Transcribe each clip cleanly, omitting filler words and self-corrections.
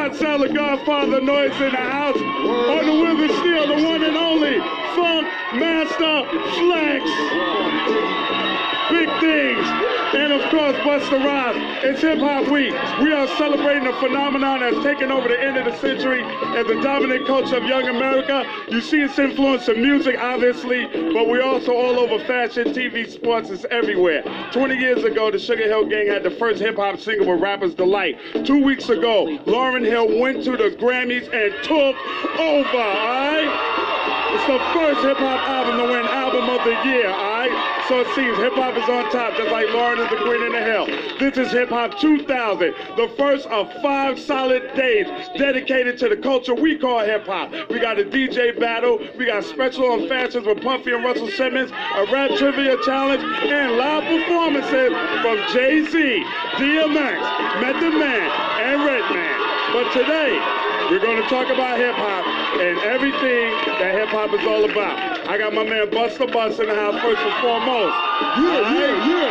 Marcel, the Godfather Noise in the house. On the wheel of steel, the one and only Funk Master Flex. Big things. And of course, Busta Rhymes. It's Hip Hop Week. We are celebrating a phenomenon that's taken over the end of the century as the dominant culture of young America. You see its influence in music, obviously, but we're also all over fashion, TV, sports, it's everywhere. 20 years ago, the Sugar Hill Gang had the first hip-hop single with Rapper's Delight. 2 weeks ago, Lauryn Hill went to the Grammys and took over, all right? It's the first hip-hop album to win Album of the Year, all right? So it seems hip-hop is on top, just like Lauryn is the queen in the hill. This is Hip Hop 2000, the first of 5 solid days dedicated to the culture we call hip-hop. We got a DJ battle, we got special on fashions with Puffy and Russell Simmons, a rap trivia challenge, and live performances from Jay-Z, DMX, Method Man, and Redman. But today, we're going to talk about hip-hop and everything that hip-hop is all about. I got my man Busta in the house first and foremost. Yeah.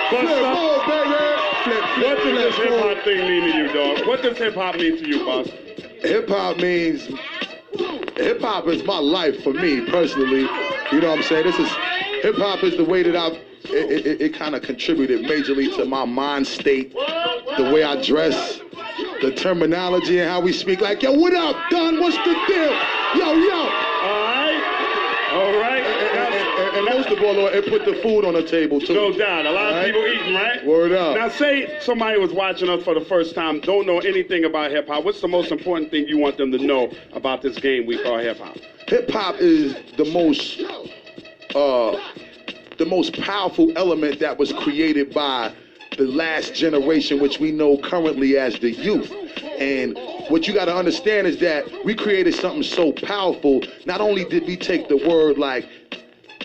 Busta, what does this hip-hop thing mean to you, dog? What does hip-hop mean to you, Busta? Hip-hop means, hip-hop is my life for me, personally. You know what I'm saying? Hip-hop is the way that it kind of contributed majorly to my mind state, the way I dress, the terminology and how we speak. Like, yo, what up, Don? What's the deal? Yo. All right. And most of all, it put the food on the table, too. No doubt. A lot of people eating, right? Word up. Now, say somebody was watching us for the first time, don't know anything about hip-hop. What's the most important thing you want them to know about this game we call hip-hop? Hip-hop is the most powerful element that was created by the last generation, which we know currently as the youth. And what you got to understand is that we created something so powerful. Not only did we take the word like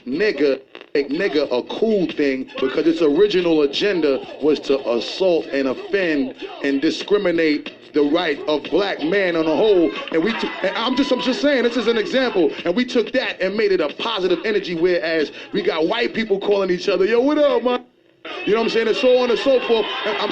nigga, make nigga a cool thing, because its original agenda was to assault and offend and discriminate the right of black man on the whole. And I'm just saying, this is an example. And we took that and made it a positive energy, whereas we got white people calling each other, yo, what up, man? You know what I'm saying? And so on and so forth. I'm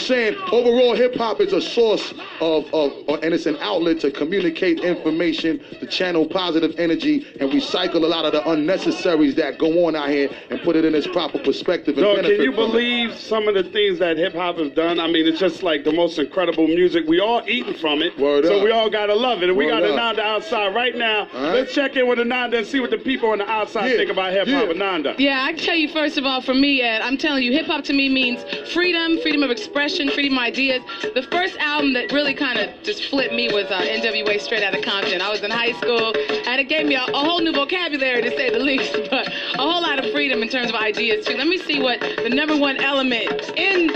saying, overall hip hop is a source and it's an outlet to communicate information, to channel positive energy, and recycle a lot of the unnecessaries that go on out here and put it in its proper perspective. And can you believe some of the things that hip hop has done? I mean, it's just like the most incredible music. We all eating from it. Word so up. we all gotta love it. And we Word got up. Ananda outside right now. Right. Let's check in with Ananda and see what the people on the outside think about hip hop. Ananda. Yeah, I can tell you first of all, for me, Ed, I'm telling you, hip hop to me means freedom of expression, freedom of ideas. The first album that really kind of just flipped me was NWA Straight Outta Compton. I was in high school, and it gave me a whole new vocabulary, to say the least, but a whole lot of freedom in terms of ideas, too. Let me see what the #1 element in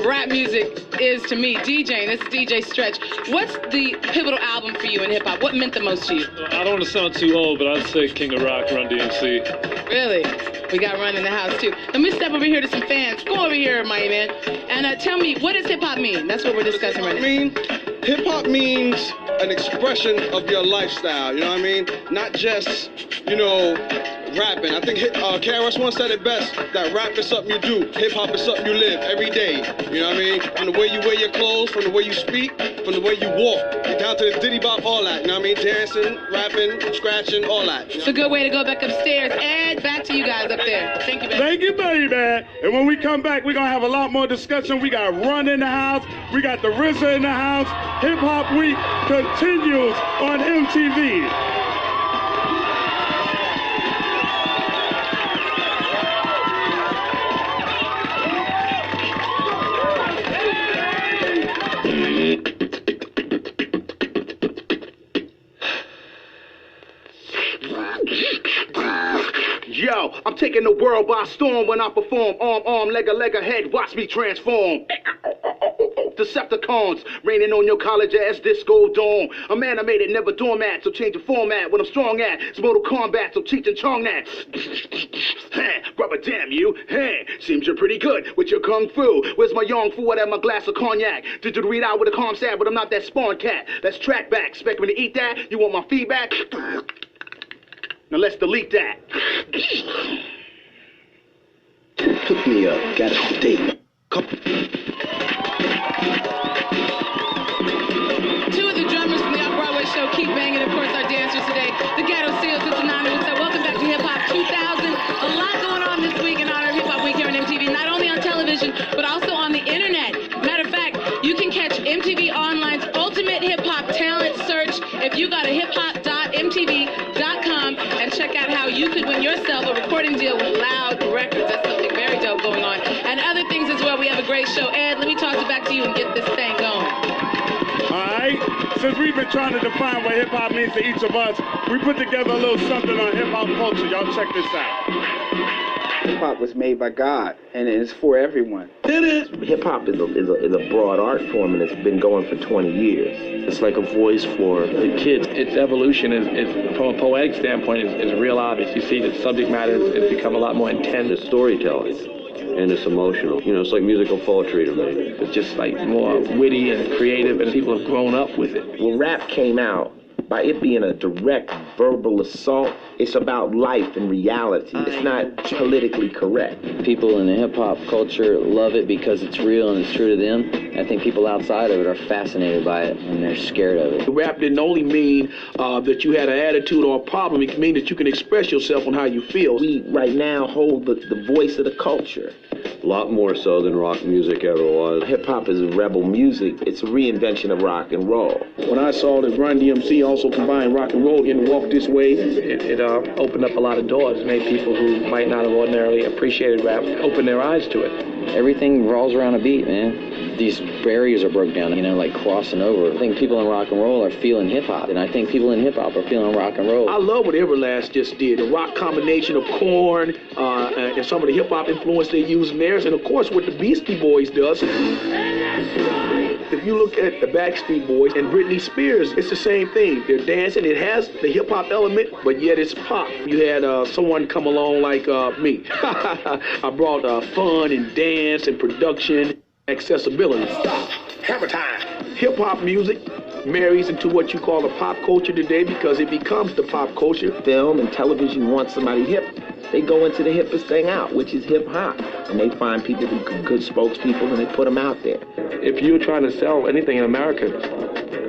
rap music is to me, DJing. This is DJ Stretch. What's the pivotal album for you in hip-hop? What meant the most to you? I don't want to sound too old, but I'd say King of Rock, Run DMC. Really? We got Run in the house, too. Let me step over here to some fans. Go over here, Miami Man, and tell me, what does hip-hop mean? That's what we're discussing right now. Hip-hop means an expression of your lifestyle, you know what I mean? Not just, rapping. I think KRS once said it best, that rap is something you do, hip-hop is something you live every day, you know what I mean? From the way you wear your clothes, from the way you speak, from the way you walk, down to the diddy bop, all that, you know what I mean? Dancing, rapping, scratching, all that. It's a good way to go back upstairs. Ed, back to you guys up there. Thank you, baby. Thank you, baby. And when we come back, we're going to have a lot more discussion. We got Run in the house. We got the RZA in the house. Hip Hop Week continues on MTV. Yo, I'm taking the world by storm when I perform. Arm, leg, head, watch me transform. Decepticons raining on your college ass disco dome. I'm animated, never doormat, so change the format. What I'm strong at is Mortal Kombat, so Cheech and Chong that. Rubber damn you, hey, seems you're pretty good with your kung fu. Where's my young fool at my glass of cognac? Did you read out with a calm stab, but I'm not that spawn cat. Let's track back, expect me to eat that? You want my feedback? Now let's delete that. Hook me up, got a date. dope going on. And other things as well. We have a great show. Ed, let me toss it back to you and get this thing going. All right. Since we've been trying to define what hip-hop means to each of us, we put together a little something on hip-hop culture. Y'all check this out. Hip-hop was made by God, and it's for everyone. It is. Hip-hop is a broad art form, and it's been going for 20 years. It's like a voice for the kids. Its evolution is from a poetic standpoint, is real obvious. You see that subject matter has become a lot more intense. It's storytelling, and it's emotional. You know, it's like musical poetry to me. It's just like more witty and creative, and people have grown up with it. When rap came out, by it being a direct verbal assault, it's about life and reality. It's not politically correct. People in the hip-hop culture love it because it's real and it's true to them. I think people outside of it are fascinated by it and they're scared of it. Rap didn't only mean that you had an attitude or a problem. It can mean that you can express yourself on how you feel. We right now hold the voice of the culture. A lot more so than rock music ever was. Hip-hop is a rebel music. It's a reinvention of rock and roll. When I saw that Run DMC also combined rock and roll in Walk This Way, it opened up a lot of doors, made people who might not have ordinarily appreciated rap open their eyes to it. Everything revolves around a beat, man. These barriers are broke down, you know, like crossing over. I think people in rock and roll are feeling hip-hop, and I think people in hip-hop are feeling rock and roll. I love what Everlast just did, the rock combination of Korn and some of the hip-hop influence they use in theirs, and of course what the Beastie Boys does. If you look at the Backstreet Boys and Britney Spears, it's the same thing. They're dancing, it has the hip-hop element, but yet it's pop. You had someone come along like me. I brought fun and dance and production, accessibility. Hammer time. Hip-hop music marries into what you call the pop culture today because it becomes the pop culture. Film and television want somebody hip. They go into the hippest thing out, which is hip-hop. And they find people who are good spokespeople and they put them out there. If you're trying to sell anything in America,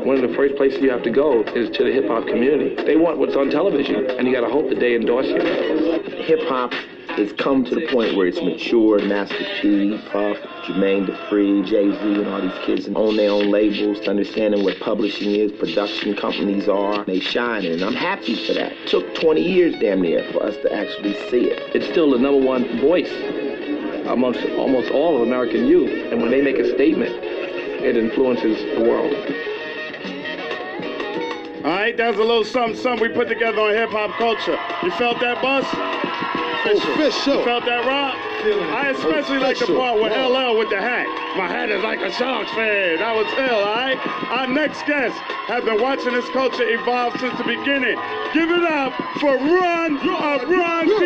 one of the first places you have to go is to the hip-hop community. They want what's on television, and you got to hope that they endorse you. Hip-hop has come to the point where it's matured. Master P, Puff, Jermaine Dupri, Jay-Z, and all these kids own their own labels, understanding what publishing is, production companies are. They shine, and I'm happy for that. It took 20 years damn near for us to actually see it. It's still the #1 voice amongst almost all of American youth, and when they make a statement, it influences the world. All right, that's a little something we put together on hip-hop culture. You felt that, Buzz? Official. You felt that, Rob? I especially like the part with LL with the hat. My hat is like a Sharks fan. That was ill, all right? Our next guest has been watching this culture evolve since the beginning. Give it up for Run DMC.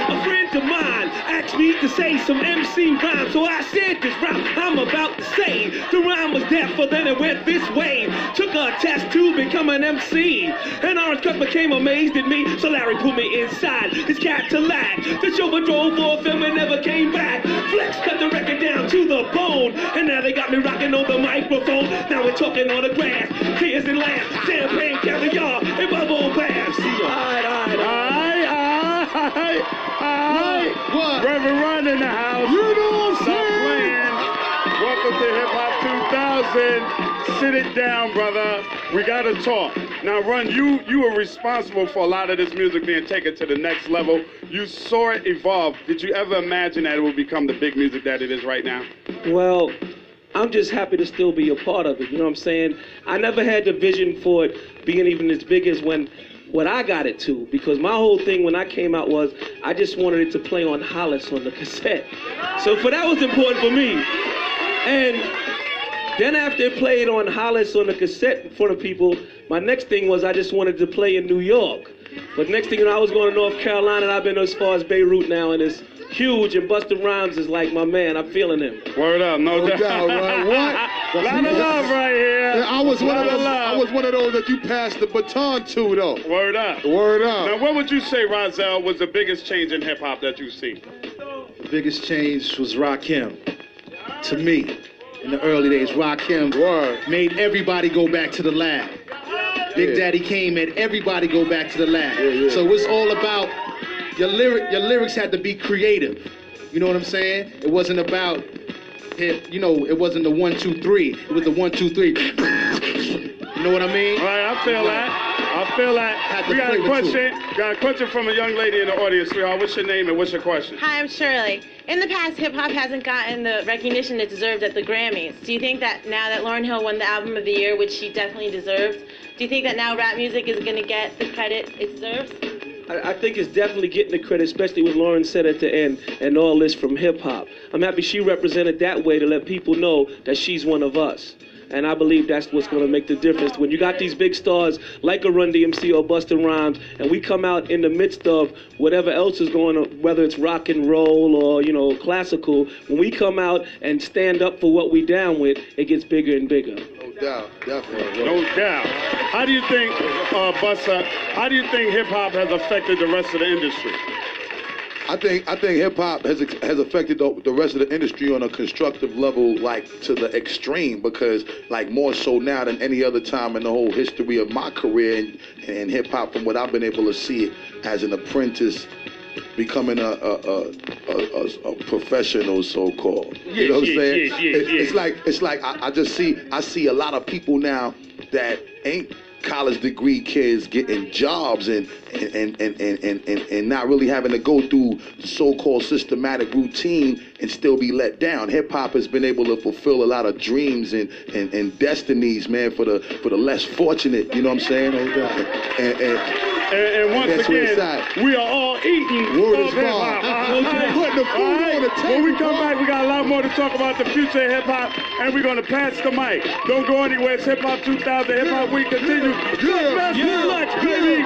A friend of mine asked me to say some MC rhyme, so I said this rhyme I'm about to say. The rhyme was deaf, but then it went this way. Took a test to become an MC, and Orange Cut became amazed at me, so Larry put me inside his Cadillac. The chauffeur drove off and never came back. Flex cut the record down to the bone, and now they got me rocking on the microphone. Now we're talking on the grass, tears and laughs, champagne, caviar, and bubble baths. What? Reverend Run in the house. You know what I'm saying? Playing. Welcome to Hip Hop 2000. Sit it down, brother. We gotta talk. Now, Run, you were responsible for a lot of this music being taken to the next level. You saw it evolve. Did you ever imagine that it would become the big music that it is right now? Well, I'm just happy to still be a part of it, you know what I'm saying? I never had the vision for it being even as big as what I got it to, because my whole thing when I came out was I just wanted it to play on Hollis on the cassette. So for that was important for me. And then after it played on Hollis on the cassette in front of people, my next thing was I just wanted to play in New York. But next thing you know, I was going to North Carolina, and I've been as far as Beirut now, and it's huge, and Busta Rhymes is like my man. I'm feeling him. Word up, no doubt. Right? What? Lot of love right here. Yeah, I was one of those that you passed the baton to, though. Word up. Word up. Now, what would you say, Rozelle, was the biggest change in hip-hop that you've seen? The biggest change was Rakim. To me, in the early days, Rakim made everybody go back to the lab. Big Daddy Kane made everybody go back to the lab. So it's all about your lyrics had to be creative. You know what I'm saying? It wasn't about it wasn't the 1, 2, 3. It was the 1, 2, 3. You know what I mean? Right, I feel that. feel that. We got a question. Got a question from a young lady in the audience, sweetheart. What's your name and what's your question? Hi, I'm Shirley. In the past, hip-hop hasn't gotten the recognition it deserved at the Grammys. Do you think that now that Lauryn Hill won the Album of the Year, which she definitely deserves, do you think that now rap music is going to get the credit it deserves? I think it's definitely getting the credit, especially what Lauren said at the end, and all this from hip-hop. I'm happy she represented that way to let people know that she's one of us. And I believe that's what's going to make the difference. When you got these big stars like a Run DMC or Busta Rhymes, and we come out in the midst of whatever else is going on, whether it's rock and roll or, classical, when we come out and stand up for what we down with, it gets bigger and bigger. No doubt, definitely. No doubt. How do you think, Busta, how do you think hip-hop has affected the rest of the industry? I think hip hop has affected the rest of the industry on a constructive level, like to the extreme, because like more so now than any other time in the whole history of my career in hip hop, from what I've been able to see it as an apprentice, becoming a professional, so-called. You know what I'm saying? It's like I see a lot of people now that ain't college degree kids getting jobs and not really having to go through the so-called systematic routine and still be let down. Hip hop has been able to fulfill a lot of dreams and destinies, man, for the less fortunate. You know what I'm saying? And once again, we are all eating of hip hop. When we come back, we got a lot more to talk about the future of hip hop, and we're gonna pass the mic. Don't go anywhere. It's Hip Hop 2000, Hip Hop Week continues. Flex, baby.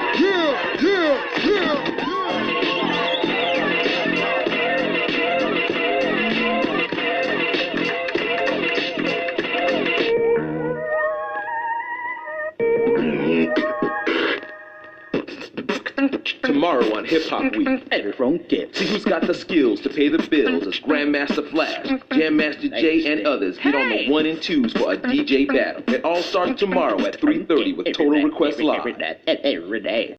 Tomorrow on Hip Hop Week, everyone gets. See who's got the skills to pay the bills as Grandmaster Flash, Jam Master Jay, and others get on the 1 and 2s for a DJ battle. It all starts tomorrow at 3:30 with Total Request Live. Every day.